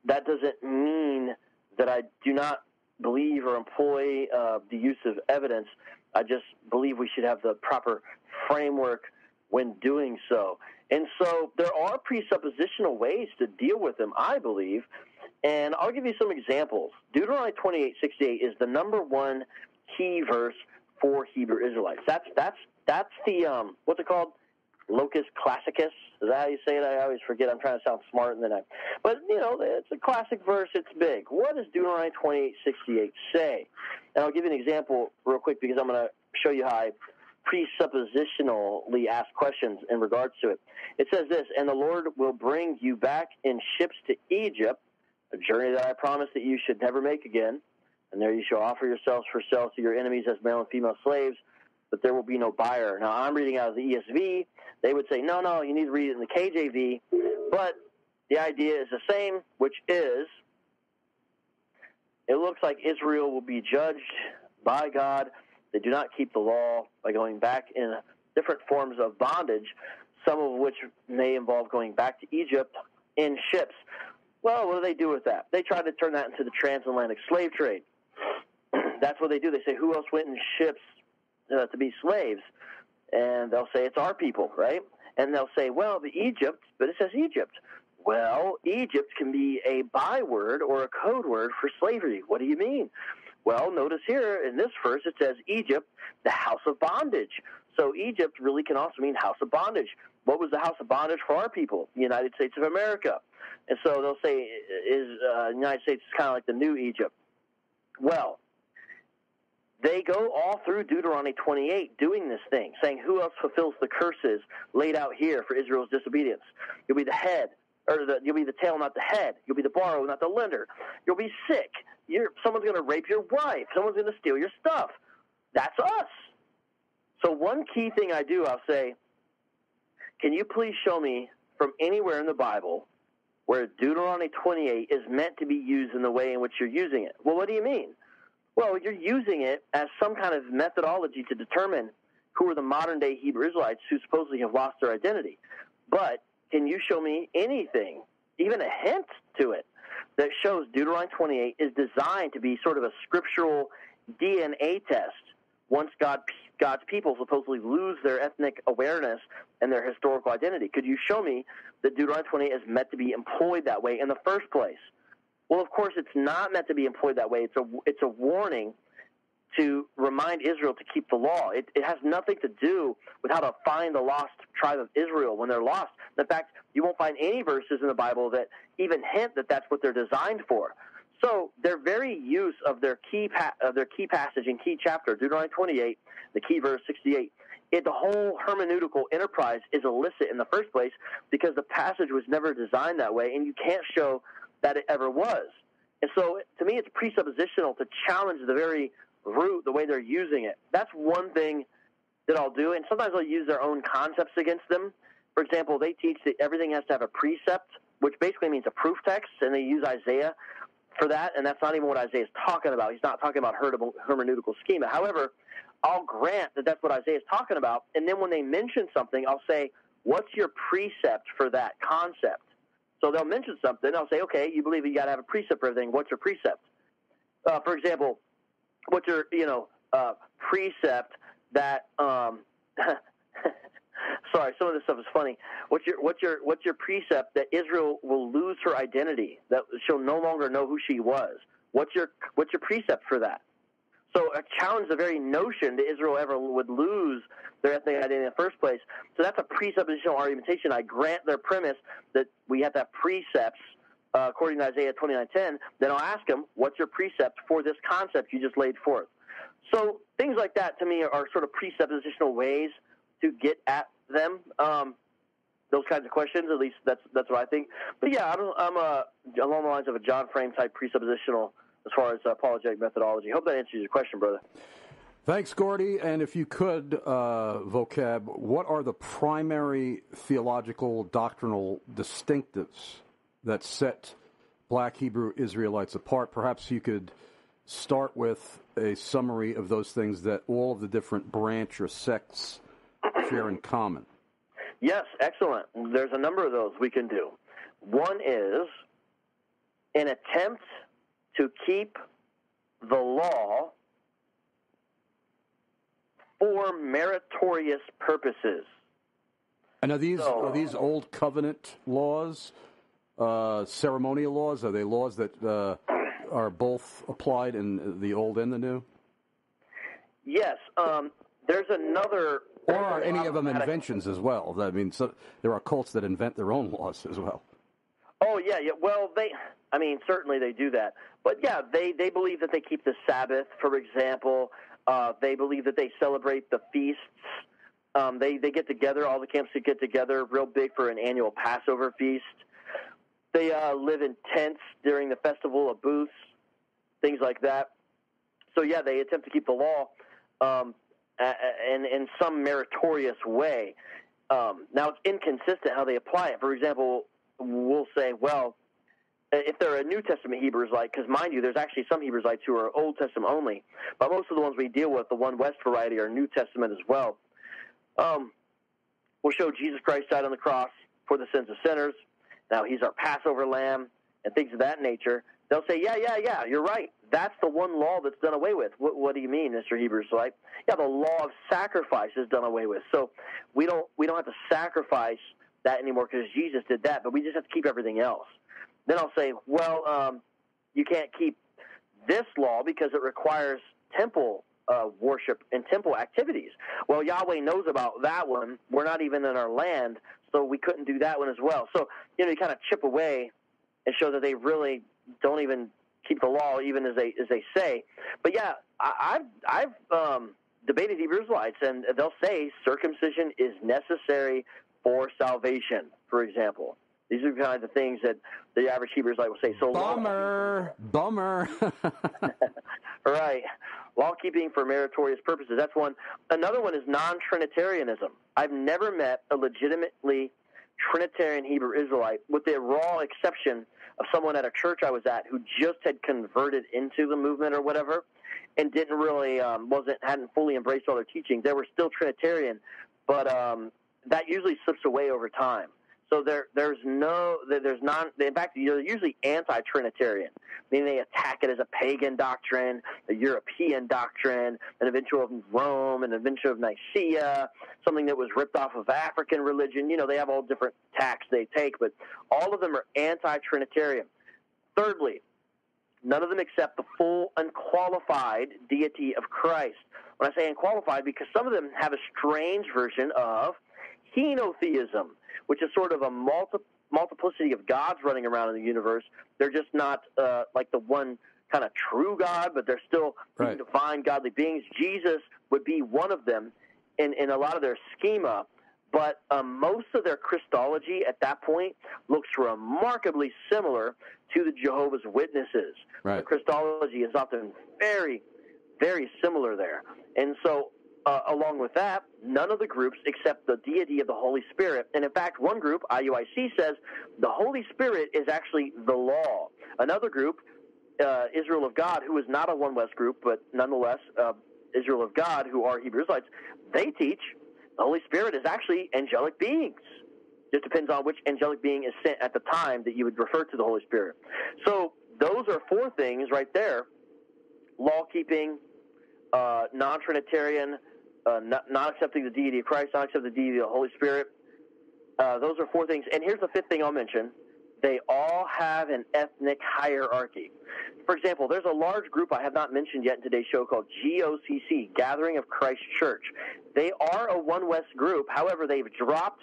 That doesn't mean that I do not believe or employ the use of evidence. I just believe we should have the proper framework when doing so. And so there are presuppositional ways to deal with them, I believe. And I'll give you some examples. Deuteronomy 28:68 is the number one key verse for Hebrew Israelites. That's the what's it called? Locus classicus. Is that how you say it? I always forget. I'm trying to sound smart, and then but it's a classic verse. It's big. What does Deuteronomy 28:68 say? And I'll give you an example real quick because I'm going to show you how I presuppositionally ask questions in regards to it. It says this: "And the Lord will bring you back in ships to Egypt, a journey that I promised that you should never make again. And there you shall offer yourselves for sale to your enemies as male and female slaves, but there will be no buyer." Now, I'm reading out of the ESV. They would say, no, you need to read it in the KJV. But the idea is the same, which is it looks like Israel will be judged by God. They do not keep the law by going back in different forms of bondage, some of which may involve going back to Egypt in ships. Well, what do they do with that? They try to turn that into the transatlantic slave trade. That's what they do. They say, who else went in ships to be slaves? And they'll say, it's our people, right? And they'll say, well, the Egypt, but it says Egypt. Well, Egypt can be a byword or a code word for slavery. What do you mean? Well, notice here in this verse it says Egypt, the house of bondage. So Egypt really can also mean house of bondage. What was the house of bondage for our people? The United States of America. And so they'll say the United States is kind of like the new Egypt. Well, they go all through Deuteronomy 28 doing this thing, saying who else fulfills the curses laid out here for Israel's disobedience? You'll be the head, you'll be the tail, not the head. You'll be the borrower, not the lender. You'll be sick. Someone's going to rape your wife. Someone's going to steal your stuff. That's us. So one key thing I do, I'll say, can you please show me from anywhere in the Bible where Deuteronomy 28 is meant to be used in the way in which you're using it? Well, what do you mean? Well, you're using it as some kind of methodology to determine who are the modern-day Hebrew Israelites who supposedly have lost their identity. But can you show me anything, even a hint to it, that shows Deuteronomy 28 is designed to be sort of a scriptural DNA test once God's people supposedly lose their ethnic awareness and their historical identity? Could you show me that Deuteronomy 28 is meant to be employed that way in the first place? Well, of course, it's not meant to be employed that way. It's a warning to remind Israel to keep the law. It has nothing to do with how to find the lost tribe of Israel when they're lost. In fact, you won't find any verses in the Bible that even hint that that's what they're designed for. So their very use of their key passage and key chapter, Deuteronomy 28, the key verse 68, the whole hermeneutical enterprise is illicit in the first place because the passage was never designed that way, and you can't show that it ever was. And so to me, it's presuppositional to challenge the very root, the way they're using it. That's one thing that I'll do, and sometimes I'll use their own concepts against them. For example, they teach that everything has to have a precept, which basically means a proof text, and they use Isaiah for that, and that's not even what Isaiah is talking about. He's not talking about hermeneutical schema. However, I'll grant that that's what Isaiah is talking about, and then when they mention something, I'll say, what's your precept for that concept? So they'll mention something, I'll say, okay, you believe you got to have a precept for everything. What's your precept? For example, what's your, precept that, sorry, some of this stuff is funny. What's your precept that Israel will lose her identity, that she'll no longer know who she was? What's your precept for that? So I challenge the very notion that Israel ever would lose their ethnic identity in the first place. So that's a presuppositional argumentation. I grant their premise that we have to have precepts according to Isaiah 29:10. Then I'll ask them, what's your precept for this concept you just laid forth? So things like that to me are sort of presuppositional ways to get at them. Those kinds of questions, at least that's what I think. But yeah, I'm along the lines of a John Frame type presuppositional as far as apologetic methodology. Hope that answers your question, brother. Thanks, Gordy. And if you could, VOCAB, what are the primary theological doctrinal distinctives that set Black Hebrew Israelites apart? Perhaps you could start with a summary of those things that all of the different branch or sects share in common. Yes, excellent. There's a number of those we can do. One is an attempt to keep the law for meritorious purposes. And are these old covenant laws, ceremonial laws? Are they laws that are both applied in the old and the new? Yes. There's another... Or are any of them inventions as well? I mean, so there are cults that invent their own laws as well. Oh, yeah. Well, certainly they do that. But, yeah, they believe that they keep the Sabbath, for example. They believe that they celebrate the feasts. They get together, all the camps get together real big for an annual Passover feast. They live in tents during the Festival of Booths, things like that. So, yeah, they attempt to keep the law in some meritorious way. Now, it's inconsistent how they apply it. For example, we'll say, well, if they're a New Testament Hebrew Israelite, because mind you, there's actually some Hebrew Israelites who are Old Testament only, but most of the ones we deal with, the One West variety, are New Testament as well. We'll show Jesus Christ died on the cross for the sins of sinners. Now he's our Passover lamb and things of that nature. They'll say, yeah, you're right. That's the one law that's done away with. What do you mean, Mr. Hebrew Israelite? Yeah, the law of sacrifice is done away with. So we don't have to sacrifice that anymore because Jesus did that, but we just have to keep everything else. Then I'll say, well, you can't keep this law because it requires temple worship and temple activities. Well, Yahweh knows about that one. We're not even in our land, so we couldn't do that one as well. So, you kind of chip away and show that they really don't even keep the law, even as they say. But yeah, I've debated Hebrew Israelites, and they'll say circumcision is necessary for salvation, for example. These are kind of the things that the average Hebrew Israelite will say. So Bummer. Right. Law-keeping for meritorious purposes. That's one. Another one is non-Trinitarianism. I've never met a legitimately Trinitarian Hebrew Israelite, with the raw exception of someone at a church I was at who just had converted into the movement or whatever, and didn't really hadn't fully embraced all their teachings. They were still Trinitarian, but that usually slips away over time. So there's not. In fact, you're usually anti-Trinitarian, meaning they attack it as a pagan doctrine, a European doctrine, an invention of Rome, an invention of Nicaea, something that was ripped off of African religion. They have all different tacks they take, but all of them are anti-Trinitarian. Thirdly, none of them accept the full unqualified deity of Christ. When I say unqualified, because some of them have a strange version of henotheism, which is sort of a multiplicity of gods running around in the universe. They're just not like the one kind of true God, but they're still divine, godly beings. Jesus would be one of them in a lot of their schema, but most of their Christology at that point looks remarkably similar to the Jehovah's Witnesses. Right. The Christology is often very, very similar there. And so along with that, none of the groups accept the deity of the Holy Spirit. And in fact, one group, IUIC, says the Holy Spirit is actually the law. Another group, Israel of God, who is not a One West group, but nonetheless Israel of God, who are Hebrew Israelites, they teach the Holy Spirit is actually angelic beings. Just depends on which angelic being is sent at the time that you would refer to the Holy Spirit. So those are four things right there: law-keeping, non-Trinitarian, not accepting the deity of Christ, not accepting the deity of the Holy Spirit. Those are four things. And here's the fifth thing I'll mention. They all have an ethnic hierarchy. For example, there's a large group I have not mentioned yet in today's show called GOCC, Gathering of Christ Church. They are a One West group. However, they've dropped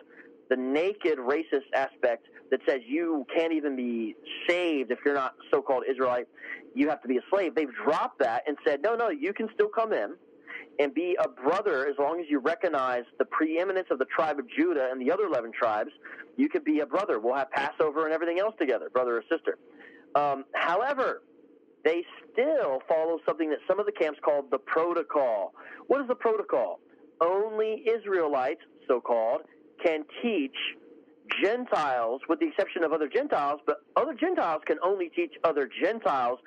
the naked racist aspect that says you can't even be saved if you're not so-called Israelite. You have to be a slave. They've dropped that and said, no, you can still come in and be a brother as long as you recognize the preeminence of the tribe of Judah and the other 11 tribes. You could be a brother. We'll have Passover and everything else together, brother or sister. However, they still follow something that some of the camps called the protocol. What is the protocol? Only Israelites, so-called, can teach Gentiles, with the exception of other Gentiles, but other Gentiles can only teach other Gentiles.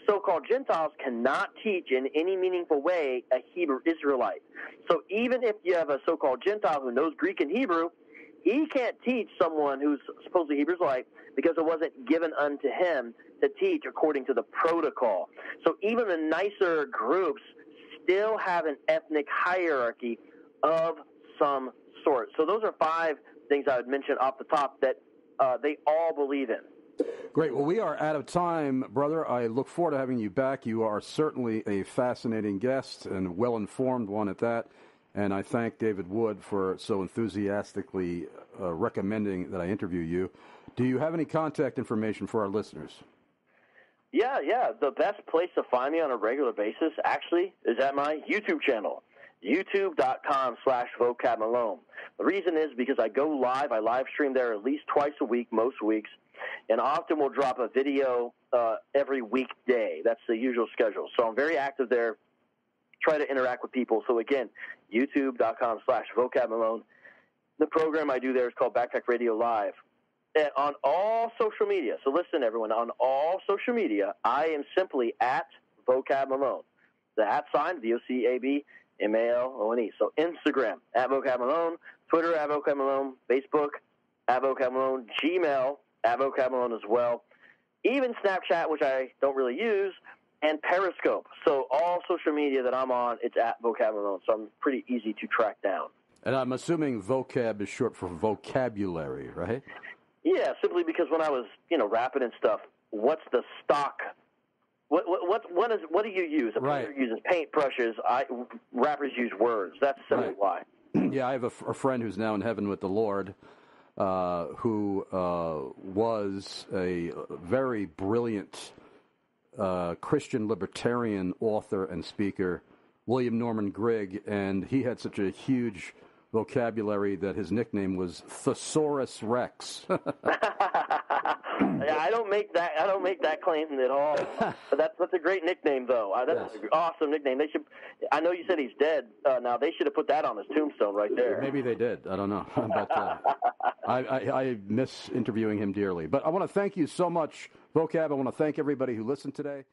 So-called Gentiles cannot teach in any meaningful way a Hebrew Israelite. So even if you have a so-called Gentile who knows Greek and Hebrew, he can't teach someone who's supposedly Hebrew Israelite because it wasn't given unto him to teach according to the protocol. So even the nicer groups still have an ethnic hierarchy of some sort. So those are five things I would mention off the top that they all believe in. Great. Well, we are out of time, brother. I look forward to having you back. You are certainly a fascinating guest and well-informed one at that. And I thank David Wood for so enthusiastically recommending that I interview you. Do you have any contact information for our listeners? Yeah. The best place to find me on a regular basis, actually, is at my YouTube channel, youtube.com/VOCAB MALONE. The reason is because I go live. I live stream there at least twice a week, most weeks, and often we'll drop a video every weekday. That's the usual schedule. So I'm very active there. Try to interact with people. So again, youtube.com/VOCAB MALONE. The program I do there is called Backtrack Radio Live. And on all social media, so listen, everyone, on all social media, I am simply at VOCAB MALONE. The @ sign, VOCABMALONE. So Instagram, at VOCAB MALONE, Twitter, at VOCAB MALONE, Facebook, at VOCAB MALONE, Gmail, at VOCAB MALONE as well. Even Snapchat, which I don't really use, and Periscope. So all social media that I'm on, it's at VOCAB MALONE. So I'm pretty easy to track down. And I'm assuming vocab is short for vocabulary, right? Yeah, simply because when I was, rapping and stuff, what's the stock? What do you use? A player uses paintbrushes. Rappers use words. That's simply why. Yeah, I have a friend who's now in heaven with the Lord, who was a very brilliant Christian libertarian author and speaker, William Norman Grigg, and he had such a huge vocabulary that his nickname was Thesaurus Rex. Yeah, I don't make that claim at all. But that's a great nickname, though. That's an awesome nickname. They should. I know you said he's dead. Now they should have put that on his tombstone right there. Maybe they did. I don't know. But I miss interviewing him dearly. But I want to thank you so much, VOCAB. I want to thank everybody who listened today.